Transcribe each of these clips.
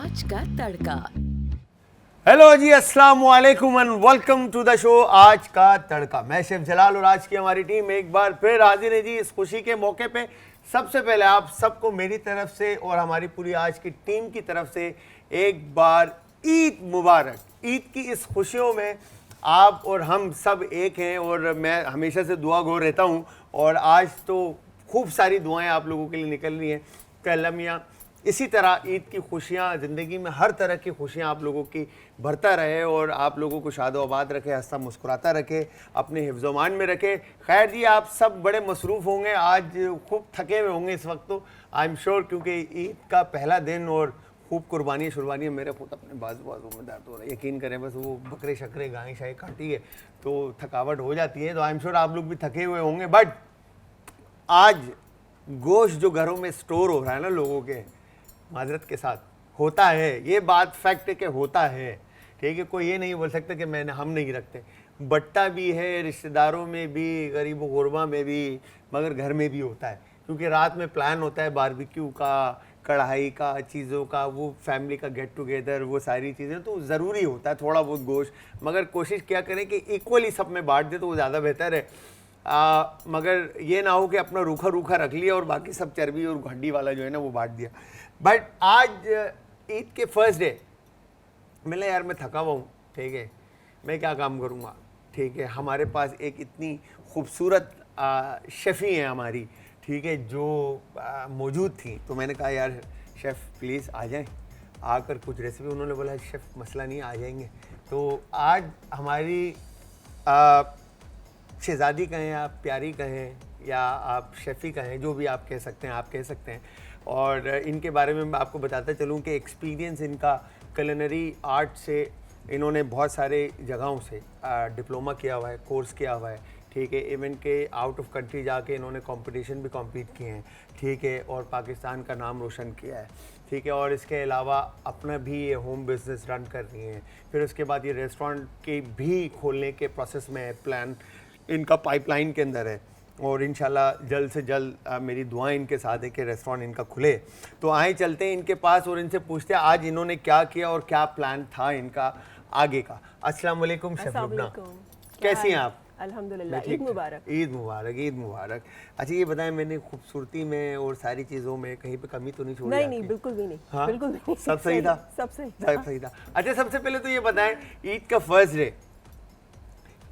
आज का तड़का। हेलो जी, अस्सलाम वालेकुम and welcome to the show Aaj Ka तड़का। मैं शेफ जलाल और आज की हमारी टीम एक बार फिर हाजिर है जी इस खुशी के मौके पे। सबसे पहले आप सबको मेरी तरफ से और हमारी पूरी आज की टीम की तरफ से एक बार ईद मुबारक। ईद की इस खुशियों में आप और हम सब एक हैं और मैं हमेशा से दुआ गो रहता हूँ और आज तो खूब सारी दुआएं आप लोगों के लिए निकल रही हैं कि अल्लाह मियां इसी तरह ईद की खुशियाँ ज़िंदगी में हर तरह की खुशियाँ आप लोगों की भरता रहे और आप लोगों को शादो आबाद रखे, हंसता मुस्कुराता रखे, अपने हिफ्ज़-ओ-मान में रखे। खैर जी, आप सब बड़े मसरूफ़ होंगे, आज खूब थके हुए होंगे इस वक्त तो आई एम श्योर, क्योंकि ईद का पहला दिन और खूब कुर्बानी शुरबानी। मेरे खुद अपने बाजू में दर्द हो रहा है, यकीन करें, बस वो बकरे शकरे गाय शाय काटी है तो थकावट हो जाती है। तो आई एम श्योर आप लोग भी थके हुए होंगे। बट आज गोश्त जो घरों में स्टोर हो रहा है ना लोगों के, माजरत के साथ होता है, ये बात फैक्ट है कि होता है, ठीक है। कोई ये नहीं बोल सकता कि हम नहीं रखते। बट्टा भी है रिश्तेदारों में भी, गरीब गुरबा में भी, मगर घर में भी होता है, क्योंकि रात में प्लान होता है बारबेक्यू का, कढ़ाई का, चीज़ों का, वो फैमिली का गेट टुगेदर, वो सारी चीज़ें तो ज़रूरी होता है थोड़ा बहुत गोश्त। मगर कोशिश क्या करें कि इक्वली सब में बांट दे तो वो ज़्यादा बेहतर है। मगर ये ना हो कि अपना रूखा रूखा रख लिया और बाकी सब चर्बी और हड्डी वाला जो है ना वो बांट दिया। बट आज ईद के फर्स्ट डे मिला यार, मैं थका हुआ हूँ, ठीक है, मैं क्या काम करूँगा, ठीक है। हमारे पास एक इतनी खूबसूरत शेफ़ी हैं हमारी, ठीक है, जो मौजूद थी। तो मैंने कहा यार शेफ़ प्लीज़ आ जाएं, आकर कुछ रेसिपी। उन्होंने बोला शेफ़ मसला नहीं, आ जाएंगे। तो आज हमारी शहज़ादी कहें आप, प्यारी कहें या आप शेफ़ी कहें, जो भी आप कह सकते हैं आप कह सकते हैं। और इनके बारे में मैं आपको बताता चलूँ कि एक्सपीरियंस इनका कुलिनरी आर्ट से, इन्होंने बहुत सारे जगहों से डिप्लोमा किया हुआ है, कोर्स किया हुआ है, ठीक है। इवन के आउट ऑफ कंट्री जाके इन्होंने कंपटीशन भी कम्पीट किए हैं, ठीक है, और पाकिस्तान का नाम रोशन किया है, ठीक है। और इसके अलावा अपना भी ये होम बिजनेस रन कर रही हैं। फिर उसके बाद ये रेस्टोरेंट के भी खोलने के प्रोसेस में है, प्लान इनका पाइपलाइन के अंदर है और इंशाल्लाह जल्द से जल्द मेरी दुआएं इनके साथ है कि रेस्टोरेंट इनका खुले। तो आए चलते हैं इनके पास और इनसे पूछते हैं आज इन्होंने क्या किया और क्या प्लान था इनका आगे का। अस्सलाम वालेकुम शेफ लुबना, कैसी हैं आप? अल्हम्दुलिल्लाह, ईद मुबारक। ईद मुबारक, ईद मुबारक। अच्छा ये बताएं, मैंने खूबसूरती में और सारी चीज़ों में कहीं पे कमी तो नहीं छोड़ी? नहीं, बिल्कुल भी नहीं। हाँ? बिल्कुल भी नहीं। सब सही था? सब सही था। अच्छा सबसे पहले तो ये बताएं, ईद का फर्स्ट डे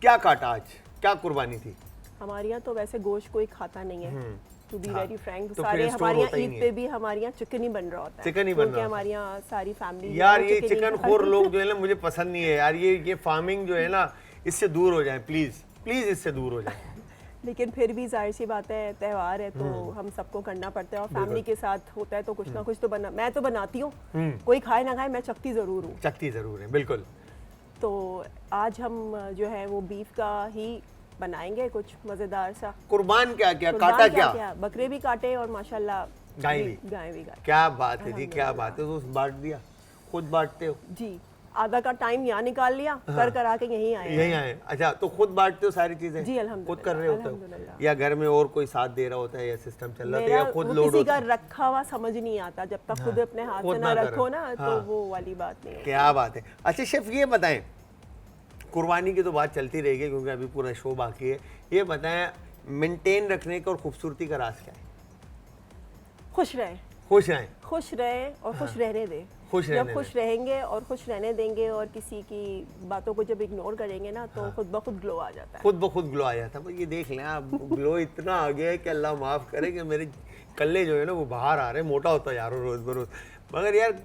क्या काटा आज, क्या कुर्बानी थी? हमारे यहाँ तो वैसे गोश्त कोई खाता नहीं है, टू बी वेरी फ्रैंक। तो सारे हमारे यहाँ ईद पे भी हमारे यहाँ चिकन ही बन रहा होता है। चिकन ही बन रहा क्योंकि हमारे यहाँ सारी फैमिली यार ये चिकन खोर लोग जो है ना, मुझे पसंद नहीं है यार। ये फार्मिंग जो है ना, इससे दूर हो जाए प्लीज प्लीज, इससे दूर हो जाए। लेकिन फिर भी जाहिर सी बात है, त्यौहार है तो हम सबको करना पड़ता है और फैमिली के साथ होता है तो कुछ ना कुछ तो मैं तो बनाती हूँ, कोई खाए ना खाए मैं चखती जरूर हूँ। चखती जरूर है, बिल्कुल। तो आज हम जो है वो बीफ का ही बनाएंगे, कुछ मजेदार सा। कुर्बान क्या क्या काटा? क्या बकरे भी काटे और माशाल्लाह गाय भी। क्या बात है जी, क्या बात है। तो बांट दिया, खुद बांटते हो? जी, आधा का टाइम यहाँ निकाल लिया, कर करा के यहीं आए। अच्छा, तो खुद बांटते हो सारी चीजें? जी अल्हम्दुलिल्लाह, खुद कर रहे होते हो या घर में और कोई साथ दे रहा होता है या सिस्टम चल रहा है या खुद लोड किसी का रखा हुआ समझ नहीं आता जब तक खुद अपने हाथ से ना रखो ना, तो वो वाली बात नहीं। क्या बात है। अच्छा शेफ ये बताएं, कुर्बानी की तो बात चलती रहेगी क्योंकि अभी पूरा शो बाकी है। ये बताएं, मेंटेन रखने का और खूबसूरती का राज क्या है? खुश रहें और खुश रहने दें। जब खुश रहेंगे और खुश रहने देंगे और किसी की बातों को जब इग्नोर करेंगे ना, तो खुद ब खुद ग्लो आ जाता है। खुद ब खुद ग्लो आ जाता है। ये देख लें आप, ग्लो इतना आ गया है कि अल्लाह माफ़ करे कि मेरे कल्ले जो है ना वो बाहर आ रहे हैं, मोटा होता है यार रोज़ बरोज़। मगर यार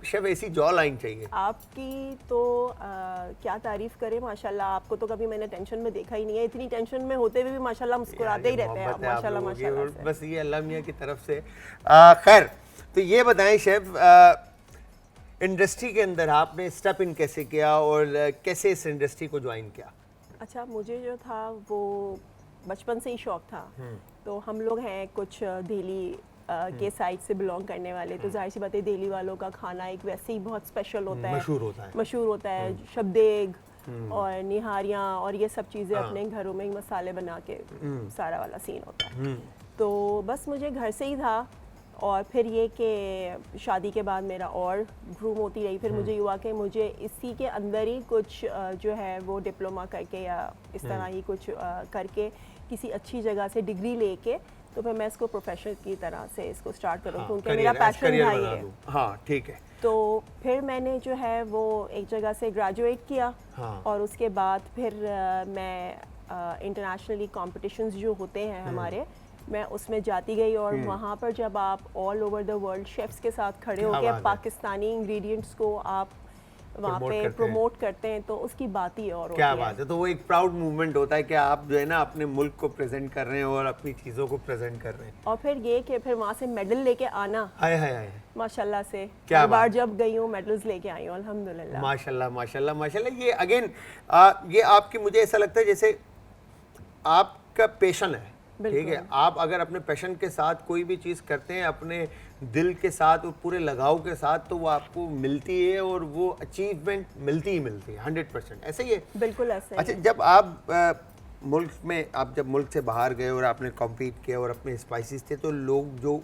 शेफ ऐसी जॉ लाइन चाहिए आपकी तो क्या तारीफ करें माशाल्लाह। आपको तो कभी मैंने टेंशन में देखा ही नहीं है, इतनी टेंशन में होते हुए भी माशाल्लाह मुस्कुराते ही रहते हैं आप, माशाल्लाह माशाल्लाह। बस ये अल्लाह मियां की तरफ से। खैर तो ये बताएं शेफ, इंडस्ट्री के अंदर आपने स्टेप इन कैसे किया और कैसे इस इंडस्ट्री को ज्वाइन किया? अच्छा, मुझे जो था वो बचपन से ही शौक था। तो हम लोग हैं कुछ दिल्ली के साइड से बिलोंग करने वाले, तो जाहिर सी बात है दिल्ली वालों का खाना एक वैसे ही बहुत स्पेशल होता है, मशहूर होता है। शबदेग और निहारियाँ और ये सब चीज़ें अपने घरों में मसाले बना के सारा वाला सीन होता है। तो बस मुझे घर से ही था और फिर ये कि शादी के बाद मेरा और ग्रूम होती रही। फिर मुझे हुआ कि मुझे इसी के अंदर ही कुछ जो है वो डिप्लोमा करके या इस तरह ही कुछ करके किसी अच्छी जगह से डिग्री लेके तो फिर मैं इसको प्रोफेशनल की तरह से इसको स्टार्ट करूँ, क्योंकि मेरा पैशन था ये। हाँ ठीक है। तो फिर मैंने जो है वो एक जगह से ग्रेजुएट किया। और उसके बाद फिर मैं इंटरनेशनली कॉम्पिटिशन्स जो होते हैं हमारे, मैं उसमें जाती गई। और वहाँ पर जब आप all over the world chefs के साथ खड़े होकर पाकिस्तानी इंग्रेडिएंट्स को आप वहाँ पे प्रमोट करते हैं तो उसकी बात ही और क्या बात है। तो वो एक प्राउड मूवमेंट होता है कि आप जो है ना अपने मुल्क को प्रेजेंट कर रहे हैं और अपनी चीज़ों को प्रेजेंट कर रहे हैं। और फिर ये कि फिर वहाँ से मेडल लेके आना, हाय हाय हाय, माशाल्लाह से क्या बार जब गई हूँ मेडल्स लेके आई हूँ अल्हम्दुलिल्लाह। माशाल्लाह माशाल्लाह माशाल्लाह। ये अगेन ये आपकी, मुझे ऐसा लगता है जैसे आपका पैशन है, ठीक है। आप अगर अपने पैशन के साथ कोई भी चीज़ करते हैं अपने दिल के साथ और पूरे लगाव के साथ, तो वो आपको मिलती है और वो अचीवमेंट मिलती ही मिलती है 100%। ऐसे ही है, बिल्कुल ऐसे। अच्छा, जब आप मुल्क में, आप जब मुल्क से बाहर गए और आपने कॉम्पीट किया और अपने स्पाइसेस थे, तो लोग जो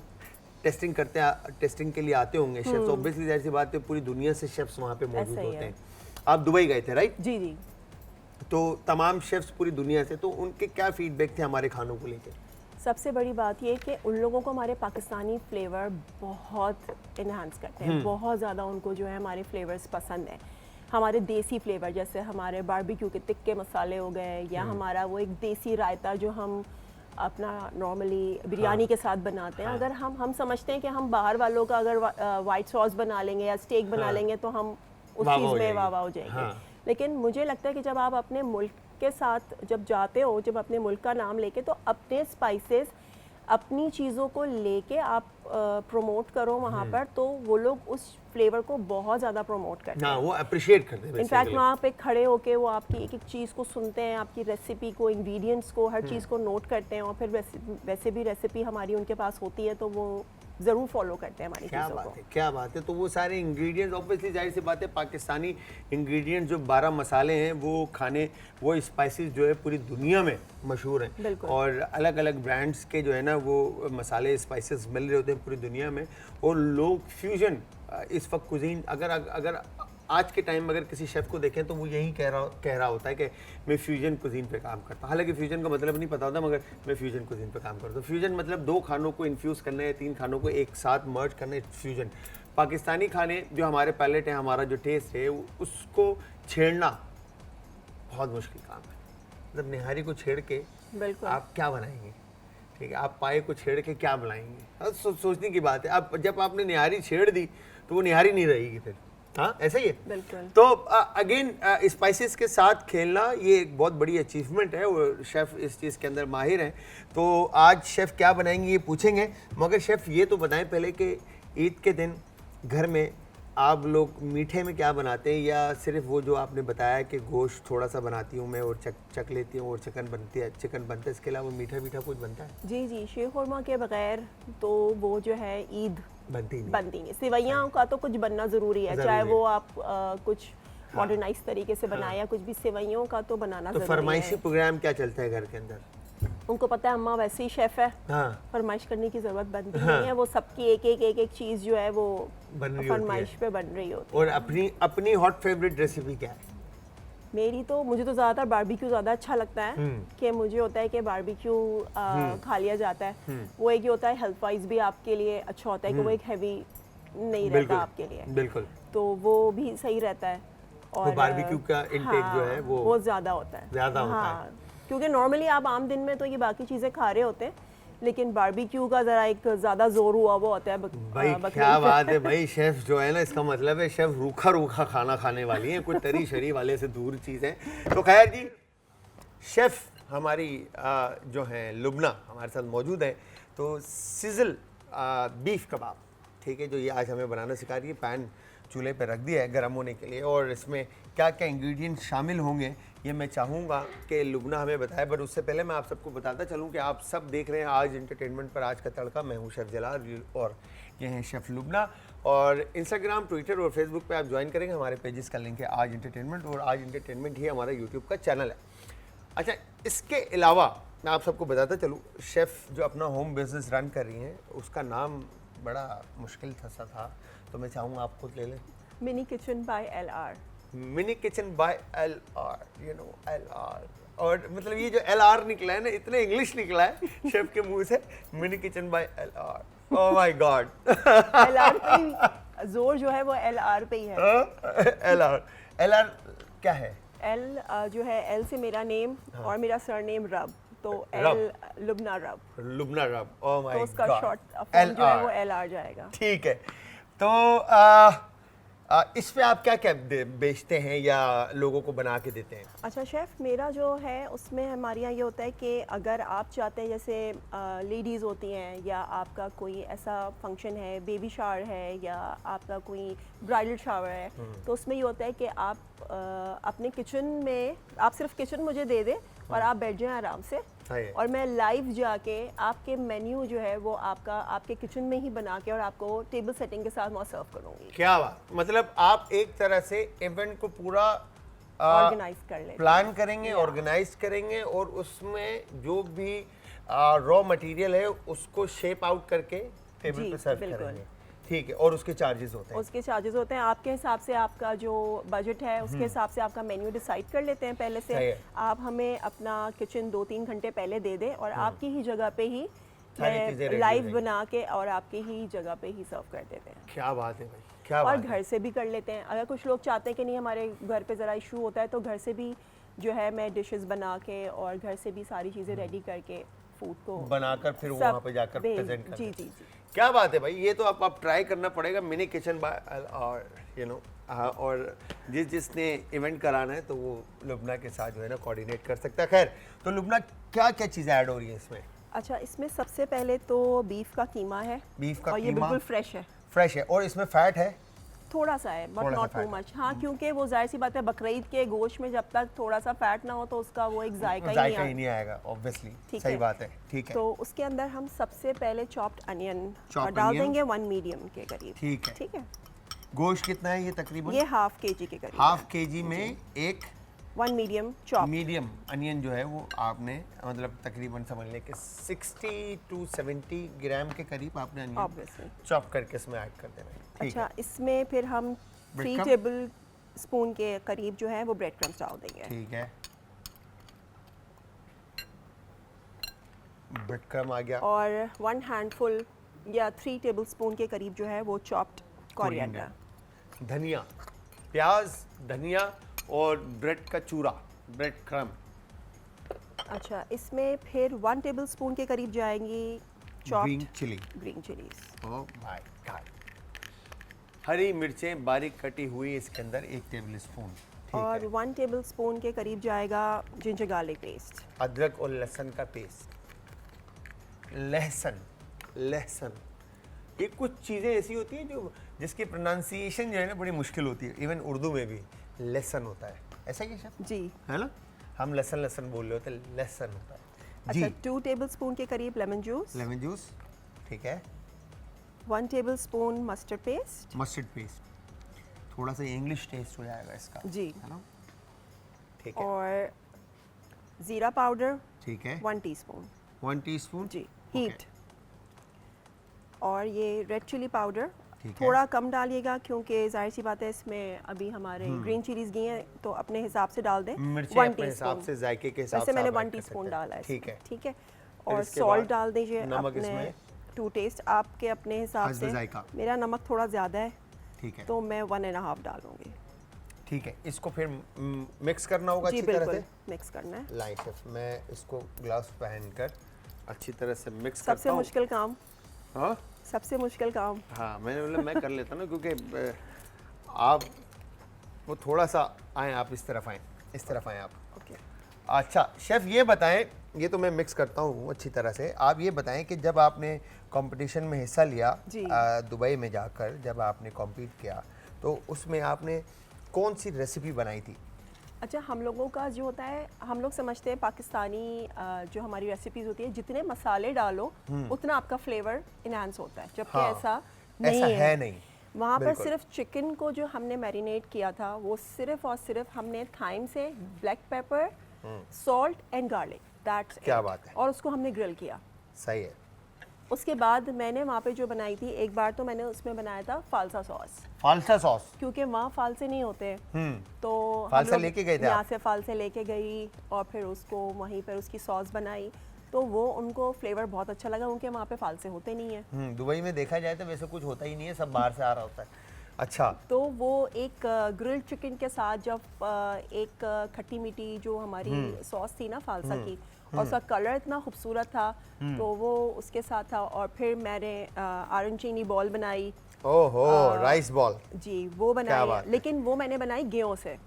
टेस्टिंग करते हैं, टेस्टिंग के लिए आते होंगे शेफ्स, ऑब्वियसली जाहिर सी बात है पूरी दुनिया से शेफ्स वहाँ पे मौजूद होते हैं। आप दुबई गए थे राइट? जी जी। तो तमाम शेफ्स पूरी दुनिया से, तो उनके क्या फीडबैक थे हमारे खानों को लेकर? सबसे बड़ी बात ये कि उन लोगों को हमारे पाकिस्तानी फ्लेवर बहुत इन्हांस करते हैं, बहुत ज़्यादा उनको जो है हमारे फ्लेवर्स पसंद हैं। हमारे देसी फ्लेवर जैसे हमारे बारबेक्यू के तिक्के मसाले हो गए, या हमारा वो एक देसी रायता जो हम अपना नॉर्मली बिरयानी के साथ बनाते हैं। अगर हम समझते हैं कि हम बाहर वालों का अगर वाइट सॉस बना लेंगे या स्टेक बना लेंगे तो हम उस चीज़ में वाह हो जाएंगे। लेकिन मुझे लगता है कि जब आप अपने मुल्क के साथ जब जाते हो, जब अपने मुल्क का नाम लेके, तो अपने स्पाइसेस, अपनी चीज़ों को लेके आप प्रमोट करो वहाँ पर, तो वो लोग उस फ्लेवर को बहुत ज़्यादा प्रमोट करते हैं, वो अप्रिशिएट करते हैं। इनफैक्ट वहाँ पे खड़े होके वो आपकी एक एक चीज़ को सुनते हैं, आपकी रेसिपी को, इंग्रेडिएंट्स को, हर चीज़ को नोट करते हैं। और फिर वैसे भी रेसिपी हमारी उनके पास होती है तो वो ज़रूर फॉलो करते हैं हमारी चीज़ों को। क्या बात है। तो वो सारे इंग्रेडिएंट्स, ऑब्वियसली जाहिर सी बात है पाकिस्तानी इंग्रेडिएंट्स जो 12 मसाले हैं, वो खाने, वो स्पाइसेस जो है पूरी दुनिया में मशहूर हैं। और अलग अलग ब्रांड्स के जो है ना वो मसाले स्पाइसेस मिल रहे होते हैं पूरी दुनिया में। और लोग फ्यूजन, इस वक्त कुजीन, अगर आज के टाइम में अगर किसी शेफ़ को देखें तो वो यही कह रहा होता है कि मैं फ्यूजन कुजीन पे काम करता हूँ। हालांकि फ्यूजन का मतलब नहीं पता होता, मगर मैं फ्यूजन कुजीन पे काम करता हूँ। फ्यूजन मतलब 2 खानों को इन्फ्यूज़ करना है, 3 खानों को एक साथ मर्ज करना है, फ्यूजन। पाकिस्तानी खाने जो हमारे पैलेट है, हमारा जो टेस्ट है, उसको छेड़ना बहुत मुश्किल काम है। मतलब निहारी को छेड़ के आप क्या बनाएंगे, ठीक है, आप पाए को छेड़ के क्या बनाएंगे, सोचने की बात है। अब जब आपने निहारी छेड़ दी तो वो निहारी नहीं रहेगी फिर। हाँ, ऐसा ही है। बिल्कुल। तो अगेन स्पाइसेस के साथ खेलना ये एक बहुत बड़ी अचीवमेंट है और शेफ़ इस चीज़ के अंदर माहिर हैं। तो आज शेफ़ क्या बनाएंगे ये पूछेंगे, मगर शेफ़ ये तो बताएं पहले कि ईद के दिन घर में आप लोग मीठे में क्या बनाते हैं, या सिर्फ वो जो आपने बताया कि गोश्त थोड़ा सा बनाती हूँ मैं और चक लेती हूँ और चिकन बनता है, इसके अलावा मीठा कुछ बनता है? जी जी, शीर खुरमा के बगैर तो वो जो है ईद बनती नहीं। सेवइयाँ का तो कुछ बनना ज़रूरी है, चाहे वो आप कुछ मॉडर्नाइज तरीके से बनाए या कुछ भी, सेवइयों का तो बनाना ज़रूरी है। तो फरमाइशी प्रोग्राम क्या चलता है घर के अंदर? उनको पता है अम्मा वैसे ही शेफ़ है, फरमाइश करने की ज़रूरत बनती नहीं है। वो सबकी एक चीज़ जो है वो फरमाइश पे बन रही होती है। और अपनी हॉट फेवरेट रेसिपी क्या है? मुझे तो ज़्यादातर बारबेक्यू ज़्यादा अच्छा लगता है, कि मुझे होता है कि बारबेक्यू खा लिया जाता है। वो एक ही होता है, हेल्थ वाइज भी आपके लिए अच्छा होता है कि वो एक हैवी नहीं रहता आपके लिए। बिल्कुल। तो वो भी सही रहता है। और बारबेक्यू का इंटेक जो है वो ज़्यादा होता है। क्योंकि नॉर्मली आप आम दिन में तो ये बाकी चीज़ें खा रहे होते हैं, लेकिन बारबेक्यू का ज़रा एक ज़्यादा जोर हुआ वो होता है। भाई क्या बात है भाई, शेफ़ जो है ना, इसका मतलब है शेफ़ रूखा खाना खाने वाली है, कोई तरी शरी वाले से दूर चीज़ है। तो खैर जी, शेफ़ हमारी जो है लुबना हमारे साथ मौजूद है। तो सिजल बीफ कबाब, ठीक है, जो ये आज हमें बनाना सिखा रही है। पैन चूल्हे पे रख दिया है गर्म होने के लिए, और इसमें क्या क्या इंग्रेडिएंट्स शामिल होंगे ये मैं चाहूँगा कि लुबना हमें बताए। बट उससे पहले मैं आप सबको बताता चलूँ कि आप सब देख रहे हैं आज एंटरटेनमेंट पर आज का तड़का। मैं हूँ शेफ़ जलाल और ये हैं शेफ़ लुबना। और इंस्टाग्राम, ट्विटर और फेसबुक पे आप ज्वाइन करेंगे, हमारे पेजेस का लिंक है आज एंटरटेनमेंट, और आज एंटरटेनमेंट ही हमारा यूट्यूब का चैनल है। अच्छा, इसके अलावा मैं आप सबको बताता चलूँ, शेफ़ जो अपना होम बिज़नेस रन कर रही हैं उसका नाम बड़ा मुश्किल सा था, तो मैं चाहूँगा आप खुद ले लें। Mini kitchen by LR। Mini kitchen by LR, you know LR। और मतलब ये जो LR निकला है ना, इतने इंग्लिश निकला है शेफ के मुंह से, mini kitchen by LR। Oh my god. LR पे ही जोर जो है वो LR पे ही है। LR क्या है? L जो है, L से मेरा नेम और मेरा सरनेम रब, तो रब। L लुबना रब, लुबना रब। ओह माय तो गॉड। उसका शॉर्ट फॉर्म जो है वो LR। LR जाएगा। ठीक है। तो इस पे आप क्या क्या बेचते हैं या लोगों को बना के देते हैं? अच्छा शेफ़, मेरा जो है उसमें हमारे यहाँ ये होता है कि अगर आप चाहते हैं, जैसे लेडीज़ होती हैं या आपका कोई ऐसा फंक्शन है, बेबी शावर है या आपका कोई ब्राइडल शावर है, तो उसमें ये होता है कि आप अपने किचन में, आप सिर्फ किचन मुझे दे दें और आप बैठ जाएं आराम से, सही है। और मैं लाइव जाके आपके मेन्यू जो है वो आपके किचन में ही बना के और आपको टेबल सेटिंग के साथ वहाँ सर्व करूँगी। क्या बात, मतलब आप एक तरह से इवेंट को पूरा ऑर्गेनाइज कर लेते प्लान करेंगे, ऑर्गेनाइज करेंगे, और उसमें जो भी रॉ मटेरियल है उसको शेप आउट करके टेबल जी, पे सर्व बिल्कुल। करेंगे। ठीक है। और उसके चार्जेस होते हैं? उसके चार्जेस होते हैं आपके हिसाब से, आपका जो बजट है उसके हिसाब से आपका मेन्यू डिसाइड कर लेते हैं पहले सही से। है। आप हमें अपना किचन 2-3 घंटे पहले दे दें और आपकी ही जगह पे ही सारी चीज़ें ready हो लाइव जाएंगी। बना के और आपकी ही जगह पे ही सर्व कर देते हैं। क्या बात है भाई, क्या और बात है। घर से भी कर लेते हैं, अगर कुछ लोग चाहते हैं कि नहीं हमारे घर पे ज़रा इशू होता है, तो घर से भी जो है मैं डिशेस बना के और घर से भी सारी चीज़ें रेडी करके फूड को बनाकर फिर सब वहाँ पे जाकर भेज- प्रेजेंट करते जी हैं। जी जी। क्या बात है भाई, ये तो आप ट्राई करना पड़ेगा, मिनी किचन बाय और यू नो। और जिसने इवेंट कराना है तो वो लुबना के साथ जो है ना कोऑर्डिनेट कर सकता है। खैर, तो लुबना क्या क्या चीज़ें ऐड हो रही हैं इसमें? अच्छा, इसमें सबसे पहले तो बीफ का कीमा है। बीफ का और ये कीमा बिल्कुल फ्रेश है, फ्रेश है, और इसमें फैट है? थोड़ा सा है बट थोड़ा सा नॉट टू fat है। मच। हाँ, क्योंकि वो जाहिर सी बात है, बकरीद के गोश्त में जब तक थोड़ा सा फैट ना हो तो उसका वो एक जायका जायका ही ही नहीं आएगा ऑब्वियसली। ठीक सही है। बात है। ठीक है। तो उसके अंदर हम सबसे पहले चॉप्ड अनियन Chopped डाल onion। देंगे 1 मीडियम के करीब। ठीक है। ठीक है, गोश्त कितना है ये तकरीबन? ये हाफ केजी के करीब। हाफ केजी में एक 1 मीडियम चॉप। मीडियम अनियन जो है वो आपने मतलब तकरीबन समझ लें कि 60 to 70 ग्राम के करीब आपने अनियन ऑब्वियसली। चॉप करके इसमें ऐड कर देना है। ठीक अच्छा, इसमें फिर हम 3 Breadcrumb? टेबल स्पून के करीब जो है वो ब्रेड क्रम्स डाल देंगे। ठीक है। ब्रेड क्रम्ब आ गया। और 1 हैंडफुल या 3 टेबल स्पून के करीब जो है वो चॉप्ड कोरिएंडर। धनिया, प्याज, धनिया और ब्रेड का चूरा, ब्रेड क्रम्ब। अच्छा, इसमें फिर 1 टेबल स्पून के करीब जाएंगी green chopped chilli. Green chillies. Oh my god. हरी मिर्चें बारीक कटी हुई इसके अंदर 1 टेबल स्पून। और 1 टेबल स्पून के करीब जाएगा जिंजर गार्लिक पेस्ट। अदरक और लहसुन का पेस्ट। लहसुन, लहसुन, ये कुछ चीज़ें ऐसी होती हैं जो जिसकी प्रोनाउंसिएशन जो है ना बड़ी मुश्किल होती है। इवन उर्दू में भी लहसुन होता है, ऐसा ही है शब्द, जी। है ना? हम लहसुन लहसुन बोल रहे होते हैं, लहसुन होता है। अच्छा, 2 टेबल स्पून के करीब लेमन जूस। Lemon juice. ठीक है। 1 table spoon mustard paste. Mustard paste, थोड़ा सा इंग्लिश टेस्ट हो जाएगा इसका, जी। है ना? ठीक है। और ज़ीरा पाउडर ठीक है। 1 टीस्पून। 1 टीस्पून। जी, हीट। और ये रेड चिली पाउडर ठीक है। थोड़ा कम डालिएगा, क्योंकि जाहिर सी बात है इसमें अभी हमारे ग्रीन चिलीज गई हैं, तो अपने हिसाब से डाल दें। मिर्चें 1 अपने हिसाब टीस्पून। से, जायके के हिसाब से वैसे मैंने आप 1 ऐड कर टीस्पून सकते हैं। डाला है ठीक है। इसमें, ठीक है। फिर और इसके सॉल्ट बाद डाल दीजिए नमक अपने इसमें? टू टेस्ट, आपके अपने हिसाब हस्ब से। जायका। मेरा नमक थोड़ा ज़्यादा है ठीक है। तो मैं 1.5 डालूंगी। ठीक है। इसको फिर मिक्स करना होगा जी अच्छी तरह बिल्कुल, से। मिक्स करना है। लाइट शेफ, मैं इसको ग्लास पहनकर अच्छी तरह से मिक्स सबसे करता हूँ। मुश्किल काम, हाँ सबसे मुश्किल काम। हाँ, मैंने बोला मैं कर लेता ना, क्योंकि आप वो थोड़ा सा आए, आप इस तरफ आए, इस तरफ आए आप। ओके। अच्छा शेफ, ये बताएं, ये तो मैं मिक्स करता हूँ अच्छी तरह से, आप ये बताएं कि जब आपने कंपटीशन में हिस्सा लिया जी। दुबई में जाकर, जब आपने कॉम्पीट किया, तो उसमें आपने कौन सी रेसिपी बनाई थी? अच्छा, हम लोगों का जो होता है, हम लोग समझते हैं पाकिस्तानी जो हमारी रेसिपीज होती है, जितने मसाले डालो उतना आपका फ्लेवर इनहांस होता है, जबकि हाँ, ऐसा नहीं ऐसा है। है नहीं। वहाँ पर बिल्कुल। सिर्फ चिकन को जो हमने मैरिनेट किया था, वो सिर्फ और सिर्फ हमने थाइम से, black pepper, salt and garlic, that's क्या बात है। और उसको हमने ग्रिल किया। सही है। उसके बाद मैंने वहाँ पे जो बनाई थी, एक बार तो मैंने उसमें बनाया था फालसा सॉस, फालसा सॉस। क्योंकि वहाँ फालसे नहीं होते। तो हम फालसा लोग लेके गए थे यहाँ आप? से फालसे लेके गई और फिर उसको वहीं पर उसकी सॉस बनाई, तो वो उनको फ्लेवर बहुत अच्छा लगा, उनके वहाँ पे फालसे होते नहीं है। दुबई में देखा जाए तो वैसे कुछ होता ही नहीं है, सब बाहर से आ रहा होता है। अच्छा। तो वो एक ग्रिल्ड चिकन के साथ जब एक खट्टी मीठी जो हमारी सॉस थी ना फालसा की, और उसका कलर इतना खूबसूरत था, तो वो उसके साथ था। और फिर मैंने आरंचीनी बॉल बनाई। ओहो, राइस बॉल। जी, वो क्या बनाई, बात है। लेकिन वो मैंने बनाई गेहूं से।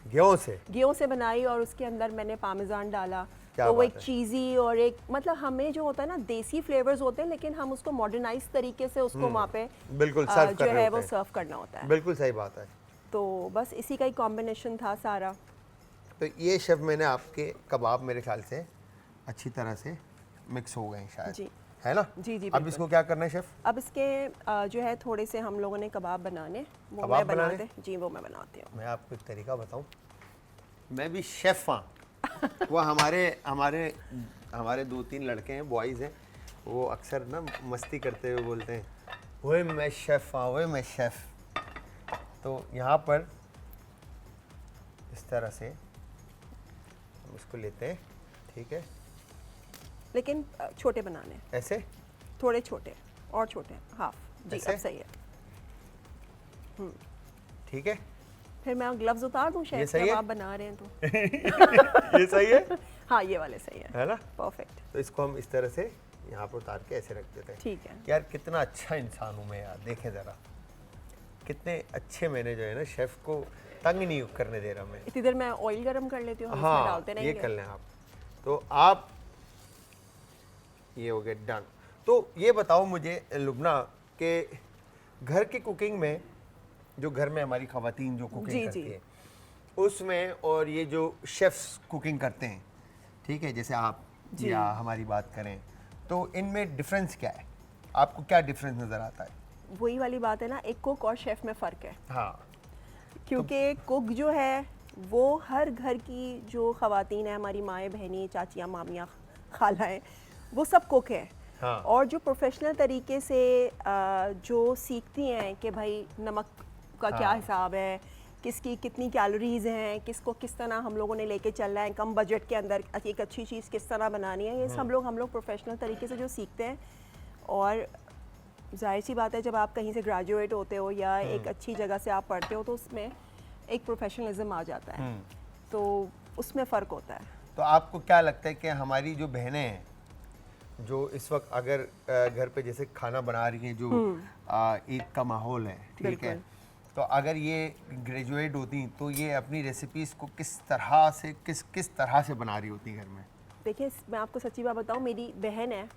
गेहूं से बनाई और उसके अंदर मैंने पामेजान डाला। क्या तो वो बात एक है। चीज़ी और एक, मतलब हमें जो होता है ना देसी फ्लेवर्स होते हैं, लेकिन हम उसको मॉडर्नाइज तरीके से उसको वहाँ पे बिल्कुल सर्व कर जो रहे है वो होते हैं। सर्व करना होता है। बिल्कुल सही बात है। तो बस इसी का ही कॉम्बिनेशन था सारा। तो ये शेफ मैंने आपके कबाब मेरे ख्याल से अच्छी तरह से मिक्स हो गए हैं शायद, जी। है ना? जी, जी, अब बिल्कुल। इसको क्या करना है शेफ? अब इसके जो है थोड़े से हम लोगों ने कबाब बनाने, वो कबाब मैं बनाने? बनाते जी, वो मैं बनाती हूँ। मैं आपको एक तरीका बताऊं, मैं भी शेफ हाँ। वो हमारे हमारे हमारे 2-3 लड़के हैं, बॉयज़ हैं, वो अक्सर ना मस्ती करते हुए बोलते हैं, ओए मैं शेफ हाँ, ओए मैं शेफ। तो यहाँ पर इस तरह से हम इसको लेते हैं, ठीक है? लेकिन छोटे बनाने, ऐसे थोड़े छोटे और छोटे, हाफ। जी, ऐसे? अब सही है। ठीक है, फिर मैं ग्लव्स उतार दूँ ये शायद, सही जब है? आप बना रहे हैं तो। ये सही है, हाँ, ये वाले सही है। है ना? परफेक्ट। तो इसको हम इस तरह से यहाँ पर उतार के ऐसे रख देते हैं। ठीक है। यार कितना अच्छा इंसान हूँ मैं यार, देखें ज़रा कितने अच्छे, मैंने जो है ना शेफ़ को तंग नहीं करने दे रहा मैं। इतनी देर मैं ऑयल गरम कर लेती हूँ, हम इसमें हाँ, डालते ये रहेंगे। कर लें आप। तो आप, ये हो गया डन। तो ये बताओ मुझे लुबना के घर की कुकिंग में, जो घर में हमारी ख़वातीन जो कुकिंग जी, करती जी। है उसमें, और ये जो शेफ्स कुकिंग करते हैं, ठीक है, जैसे आप जी। या हमारी बात करें, तो इनमें डिफरेंस क्या है? आपको क्या डिफरेंस नज़र आता है? वही वाली बात है ना, एक कुक और शेफ में फ़र्क है। हाँ, क्योंकि कुक जो है वो हर घर की जो ख़वातीन है, हमारी माएँ बहनें, चाचियाँ, मामियाँ, खालाएँ, वो सब कुक हैं। हाँ। और जो प्रोफेशनल तरीके से जो सीखती हैं कि भाई नमक का क्या हाँ। हिसाब है, किसकी कितनी कैलोरीज़ हैं, किसको किस तरह हम लोगों ने लेके चलना है, कम बजट के अंदर एक अच्छी चीज़ किस तरह बनानी है, ये सब हम लोग प्रोफेशनल तरीके से जो सीखते हैं। और जाहिर सी बात है, जब आप कहीं से ग्रेजुएट होते हो या एक अच्छी जगह से आप पढ़ते हो, तो उसमें एक प्रोफेशनलिज्म आ जाता है, तो उसमें फ़र्क होता है। तो आपको क्या लगता है कि हमारी जो बहनें हैं, जो इस वक्त अगर घर पे जैसे खाना बना रही हैं, जो ईद का माहौल है, ठीक है, तो अगर ये ग्रेजुएट होती तो ये अपनी रेसिपीज़ को किस तरह से बना रही होती घर में? देखिए, मैं आपको सच्ची बात बताऊं, मेरी बहन है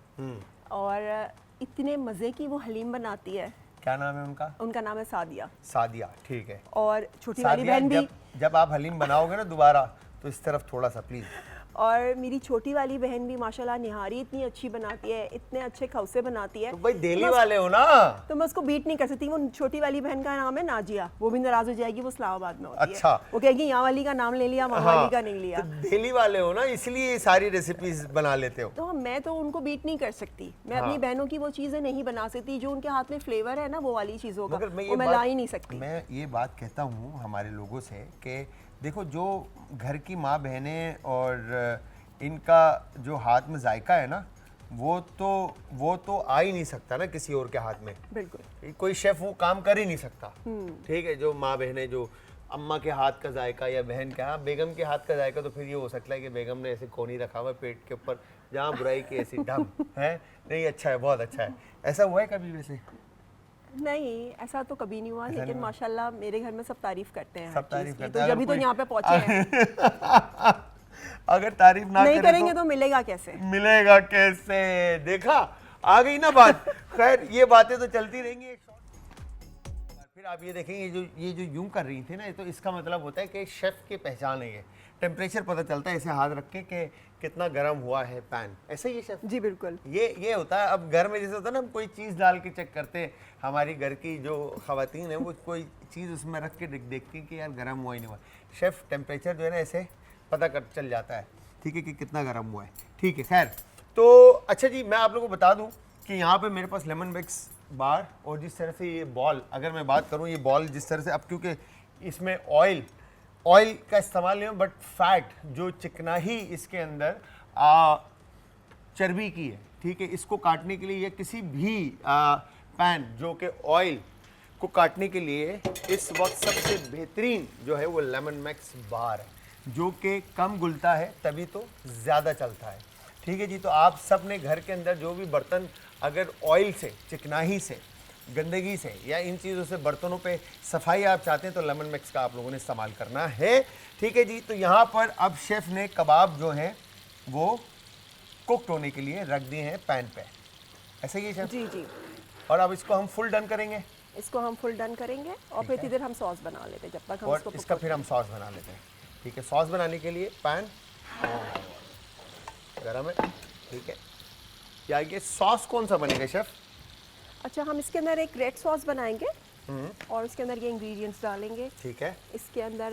और इतने मज़े की वो हलीम बनाती है। क्या नाम है उनका? उनका नाम है सादिया। सादिया, ठीक है। और छोटी वाली सादिया, बहन भी, जब आप हलीम बनाओगे ना दोबारा, तो इस तरफ थोड़ा सा प्लीज़। और मेरी छोटी वाली बहन भी माशाल्लाह निहारी इतनी अच्छी बनाती है, इतने अच्छे खौसे बनाती है। तो भाई दिल्ली वाले हो ना? तो मैं उसको बीट नहीं कर सकती। वो छोटी वाली बहन का नाम है नाजिया, वो भी नाराज हो जाएगी, वो इस्लामाबाद में होती अच्छा। है। वो कहेगी यहाँ वाली का नाम ले लिया, वहाँ वाली का नहीं लिया। तो दिल्ली वाले हो ना, इसलिए ये सारी रेसिपीज बना लेते हो। तो मैं तो उनको बीट नहीं कर सकती। मैं अपनी बहनों की वो चीज़ें नहीं बना सकती जो उनके हाथ में फ्लेवर है ना, वो वाली चीज़ों का, मगर वो मैं ला ही नहीं सकती। मैं ये बात कहता हूँ हमारे लोगों से कि देखो, जो घर की माँ बहनें और इनका जो हाथ में जायका है ना, वो तो आ ही नहीं सकता ना किसी और के हाथ में। बिल्कुल, कोई शेफ वो काम कर ही नहीं सकता, ठीक है। जो माँ बहनें, जो अम्मा के हाथ का जायका या बहन के, हाँ बेगम के हाथ का जायका तो फिर ये हो सकता है कि बेगम ने ऐसे कोनी रखा हुआ है पेट के ऊपर, जहाँ बुराई की ऐसी ढम है। नहीं, अच्छा है, बहुत अच्छा है। ऐसा हुआ है कभी वैसे? नहीं, ऐसा तो कभी नहीं हुआ, लेकिन माशाल्लाह मेरे घर में सब तारीफ करते हैं, सब तारीफ करते तो हैं। जब भी तो यहाँ पे पहुँचे हैं। अगर तारीफ ना नहीं करें करेंगे तो मिलेगा कैसे? मिलेगा कैसे? देखा, आ गई ना बात। खैर, ये बातें तो चलती रहेंगी। एक फिर आप ये देखेंगे, ये जो यूं कर रही थी ना, तो इसका मतलब होता है कि शेफ की पहचान है। ये टेम्परेचर पता चलता है ऐसे हाथ रख के कि कितना गर्म हुआ है पैन, ऐसे ही शेफ। जी बिल्कुल, ये होता है। अब घर में जैसे होता है ना, हम कोई चीज़ डाल के चेक करते हैं, हमारी घर की जो ख़वातीन है वो कोई चीज़ उसमें रख के देखती है कि यार गर्म हुआ ही नहीं हुआ। शेफ़ टेम्परेचर जो है ना ऐसे पता कर चल जाता है, ठीक है, कि कितना गर्म हुआ है। ठीक है, खैर। तो अच्छा जी, मैं आप लोगों को बता दूं कि यहाँ पे मेरे पास लेमन मिक्स बार और जिस तरह से ये बॉल, अगर मैं बात करूँ ये बॉल जिस तरह से, अब क्योंकि इसमें ऑयल का इस्तेमाल नहीं है बट फैट जो चिकनाई इसके अंदर चर्बी की है, ठीक है, इसको काटने के लिए या किसी भी पैन जो कि ऑयल को काटने के लिए इस वक्त सबसे बेहतरीन जो है वो लेमन मैक्स बार है, जो कि कम गुलता है तभी तो ज़्यादा चलता है, ठीक है जी। तो आप सब ने घर के अंदर जो भी बर्तन अगर ऑयल से, चिकनाई से, गंदगी से या इन चीज़ों से बर्तनों पे सफाई आप चाहते हैं तो लेमन मैक्स का आप लोगों ने इस्तेमाल करना है, ठीक है जी। तो यहाँ पर अब शेफ़ ने कबाब जो हैं वो कुक्ड होने के लिए रख दिए हैं पैन पे, ऐसे ही शेफ़? जी जी, और अब इसको हम फुल डन करेंगे इसको हम फुल डन करेंगे और फिर इधर हम सॉस बना लेते हैं जब तक हम और इसको इसका फिर हम सॉस बना लेते हैं, ठीक है। सॉस बनाने के लिए पैन गरम है, ठीक है। या ये सॉस कौन सा बनेगा शेफ़? अच्छा, हम इसके अंदर एक रेड सॉस बनाएंगे और उसके अंदर ये इंग्रेडिएंट्स डालेंगे। ठीक है। इसके अंदर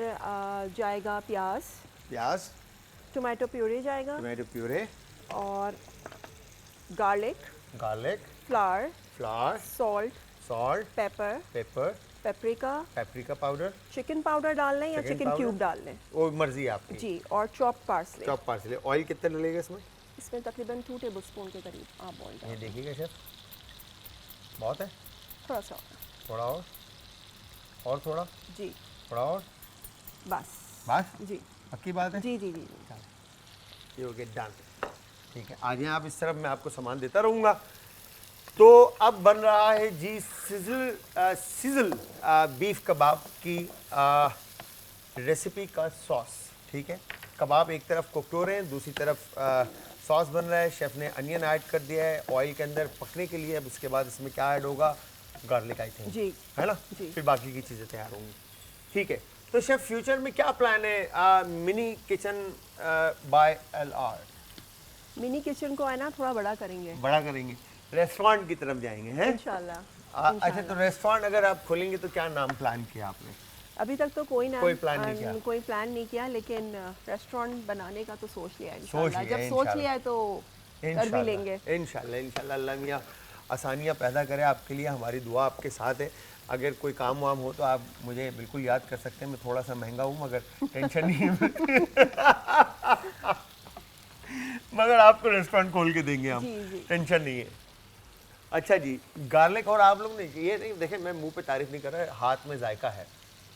जाएगा प्याज, टोमेटो प्यूरी जाएगा टोमेटो प्यूरे और garlic, flower, salt, paper, paprika powder, chicken powder डाल लें या चिकन चिकन पाउडर? क्यूब डाल लें वो मर्जी है आपकी। जी, और chop parsley. Chop parsley. Oil कितना डलेगा इसमें? इसमें तकरीबन 2 टेबलस्पून के करीब आप ऑयल ये डालें। देखिएगा शेफ, बहुत है? थोड़ा सा थोड़ा और थोड़ा, जी, थोड़ा और, बस जी, जी पक्की बात है? जी जी जी। ये हो गया डन, ठीक है। आगे आप इस तरफ मैं आपको सामान देता रहूँगा। तो अब बन रहा है जी सिजल बीफ कबाब की रेसिपी का सॉस, ठीक है। कबाब एक तरफ कुक हो रहे हैं, दूसरी तरफ सॉस बन रहा है। शेफ़ ने अनियन ऐड कर दिया है ऑयल के अंदर पकने के लिए। अब इसके बाद इसमें क्या ऐड होगा? गार्लिक आई थिंक, जी, है ना जी। फिर बाकी की चीज़ें तैयार होंगी, ठीक है। तो शेफ़ फ्यूचर में क्या प्लान है mini kitchen by LR? Mini kitchen को है ना थोड़ा बड़ा करेंगे बड़ा करेंगे, रेस्टोरेंट की तरफ जाएंगे हैं? इंशाल्लाह। अच्छा, तो रेस्टोरेंट अगर आप खोलेंगे तो क्या नाम प्लान किया आपने? अभी तक तो कोई प्लान नहीं किया? कोई प्लान नहीं किया, लेकिन रेस्टोरेंट बनाने का तो सोच लिया है सोच इंशाल्लाह। लिया, जब सोच लिया है तो कर भी लेंगे इंशाल्लाह। अल्लाह मियां आसानियाँ पैदा करे आपके लिए, हमारी दुआ आपके साथ है। अगर कोई काम वाम हो तो आप मुझे बिल्कुल याद कर सकते हैं। मैं थोड़ा सा महंगा हूँ मगर टेंशन नहीं है मगर आपको रेस्टोरेंट खोल के देंगे हम, टेंशन नहीं है। अच्छा जी, गार्लिक और आप लोग ने ये नहीं देखें, मैं मुंह पे तारीफ नहीं कर रहा, हाथ में जायका है,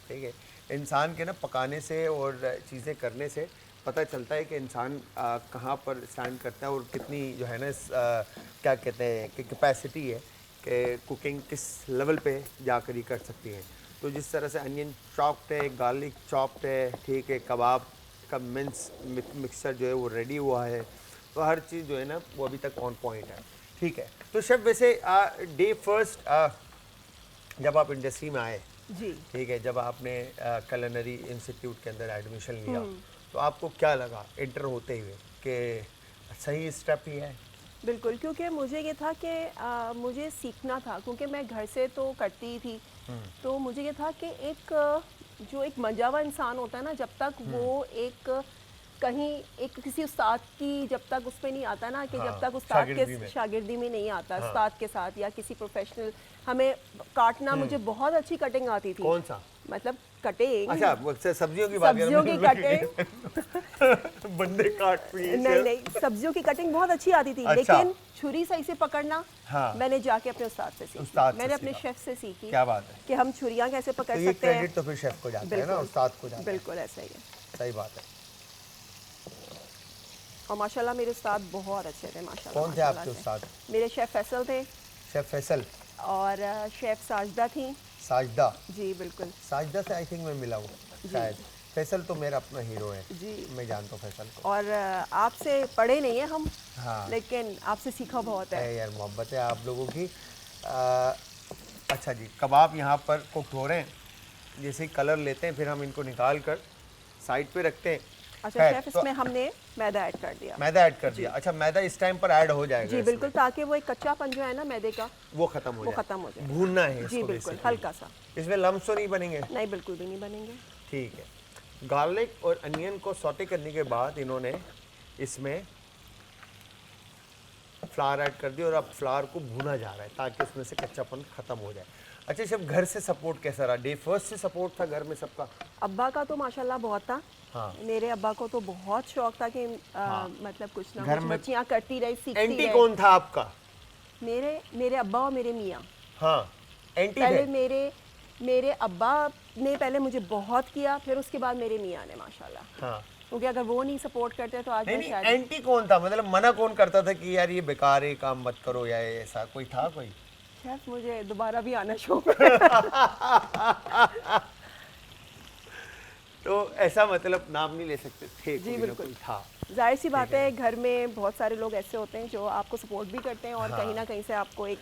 ठीक है। इंसान के ना पकाने से और चीज़ें करने से पता चलता है कि इंसान कहाँ पर स्टैंड करता है और कितनी जो है ना क्या कहते हैं कि कैपेसिटी है कि कुकिंग किस लेवल पे जाकर ही कर सकती है। तो जिस तरह से अनियन चॉप्ड है, गार्लिक चॉप्ड है, ठीक है, कबाब का मिक्सचर जो है वो रेडी हुआ है, तो हर चीज़ जो है ना वो अभी तक ऑन पॉइंट है, ठीक है। तो शेफ वैसे डे फर्स्ट जब आप इंडस्ट्री में आए, जी, ठीक है, जब आपने culinary इंस्टीट्यूट के अंदर एडमिशन लिया तो आपको क्या लगा एंटर होते हुए कि सही स्टेप ही है? बिल्कुल, क्योंकि मुझे ये था कि मुझे सीखना था, क्योंकि मैं घर से तो करती ही थी। तो मुझे ये था कि जो एक मजा हुआ इंसान होता है ना, जब तक वो एक कहीं एक किसी उस्ताद की जब तक उसमें नहीं आता ना, कि जब तक उस्ताद के शागिर्दी में नहीं आता, उस्ताद के साथ या किसी प्रोफेशनल, हमें काटना, मुझे बहुत अच्छी कटिंग आती थी। कौन सा? मतलब कटिंग, अच्छा, सब्जियों की बात सब्जियों की कटिंग बंदे काट रही हैं। नहीं, सब्जियों की कटिंग बहुत अच्छी आती थी। अच्छा। लेकिन छुरी सही से पकड़ना मैंने जाके अपने उस्ताद से सीखी, मैंने अपने शेफ से सीखी। क्या बात है कि हम छुरियां कैसे पकड़ तो ये सकते हैं। क्रेडिट तो फिर शेफ को जाता है ना, उस्ताद को जाता है। बिल्कुल ऐसा ही है, सही बात है। और माशाल्लाह मेरे उस्ताद बहुत अच्छे थे, माशाल्लाह। कौन थे आपके उस्ताद? मेरे शेफ फैसल थे। शेफ फैसल और शेफ साजदा थी। साजदा? जी बिल्कुल। साजदा से आई थिंक मैं मिला हूँ शायद। फैसल तो मेरा अपना हीरो है जी, मैं जानता हूँ फैसल को। और आपसे पढ़े नहीं है हम, हाँ, लेकिन आपसे सीखा बहुत है यार, मोहब्बत है आप लोगों की। अच्छा जी, कबाब यहाँ पर कुक हो रहे हैं, जैसे ही कलर लेते हैं फिर हम इनको निकाल कर साइड पे रखते हैं। अच्छा शेफ, इसमें हमने मैदा ऐड कर दिया। मैदा ऐड कर दिया? अच्छा, मैदा इस टाइम पर ऐड हो जाएगा? जी बिल्कुल, ताकि वो एक कच्चापन जो है ना मैदे का वो खत्म हो जाए, भूनना है जी बिल्कुल, हल्का सा। इसमें लम्स तो नहीं बनेंगे? नहीं, बिल्कुल भी नहीं बनेंगे। ठीक है। गार्लिक और अनियन को सौटे करने के बाद इन्होंने इसमें फ्लावर ऐड कर दिया और अब फ्लावर को भुना जा रहा है ताकि उसमें से कच्चापन ख़त्म हो जाए। अच्छा शेफ, घर से सपोर्ट कैसा रहा? डे फर्स्ट से सपोर्ट था घर में सबका? अब्बा का तो माशाल्लाह बहुत था। हाँ। मेरे अब्बा को तो बहुत शौक था कि मतलब कुछ ना घर कुछ में बच्चियां करती रही, सीखती एंटी रहे। कौन था आपका? मेरे अब्बा और मेरे मियाँ। हाँ, एंटी पहले थे। मेरे अब्बा ने पहले मुझे बहुत किया, फिर उसके बाद मेरे मियाँ ने माशाल्लाह। हाँ, क्योंकि अगर वो नहीं सपोर्ट करते तो आज नहीं मैं नहीं, शायद। एंटी कौन था? मतलब मना कौन करता था कि यार ये बेकार है, काम मत करो, या ऐसा कोई था कोई? शेफ मुझे दोबारा भी आना शौक तो ऐसा मतलब नाम नहीं ले सकते थे, जी कोई ना बिल्कुल। कोई था। जाहिर सी बात है, घर में बहुत सारे लोग ऐसे होते हैं जो आपको सपोर्ट भी करते हैं और हाँ। कहीं ना कहीं से आपको एक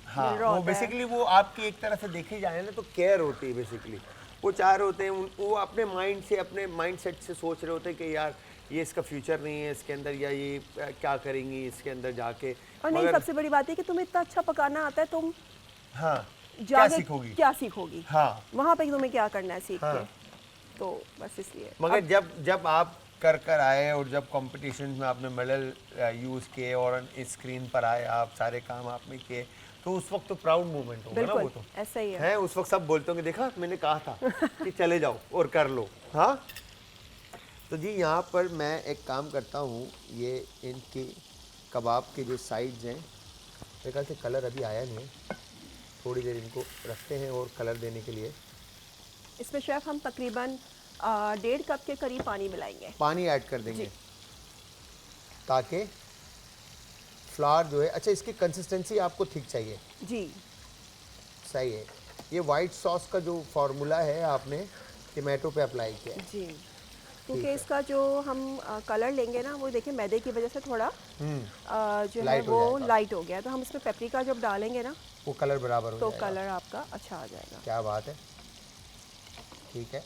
हाँ, मिल रहा वो होता है। बेसिकली वो आपकी एक तरह से देखी जाए ना तो केयर होती है बेसिकली। वो चाह रहे होते हैं वो अपने माइंड से, अपने माइंड सेट से सोच रहे होते हैं कि यार ये इसका फ्यूचर नहीं है इसके अंदर, या ये क्या करेंगी इसके अंदर जाके। और नहीं, मगर सबसे बड़ी बात है कि तुम्हें इतना अच्छा पकाना आता है, तुम हाँ, क्या जाके सीखोगी? क्या सीखोगी? हाँ वहाँ पे तुम्हें क्या करना है सीख हाँ। के। तो बस इसलिए मगर जब जब आप कर आए और जब कंपटीशन में आपने मेडल यूज़ किए और इस स्क्रीन पर आए, आप सारे काम आपने किए, तो उस वक्त तो प्राउड मोमेंट होगा ना वो बिल्कुल तो ऐसा ही है। है। उस वक्त सब बोलते होंगे देखा मैंने कहा था कि चले जाओ और कर लो। हाँ, तो जी यहाँ पर मैं एक काम करता हूँ, ये इनके कबाब के जो साइड्स हैं, मेरे ख्याल से कलर अभी आया नहीं है, थोड़ी देर इनको रखते हैं और कलर देने के लिए इसमें शेफ हम तकरीबन 1.5 कप के करीब पानी मिलाएंगे। पानी ऐड कर देंगे जी। ताकि फ्लावर जो है, अच्छा इसकी कंसिस्टेंसी आपको ठीक चाहिए। जी सही है। ये वाइट सॉस का जो फार्मूला है आपने टमाटो पे अप्लाई किया है। जी, ठीक क्योंकि है। इसका जो हम कलर लेंगे ना, वो देखिए मैदे की वजह से थोड़ा जो है लाइट हो वो जाएगा। लाइट हो गया है। तो हम इसमें पेपरिका जब डालेंगे ना वो कलर बराबर हो तो जाएगा। कलर आपका अच्छा आ जाएगा। क्या बात है, ठीक है।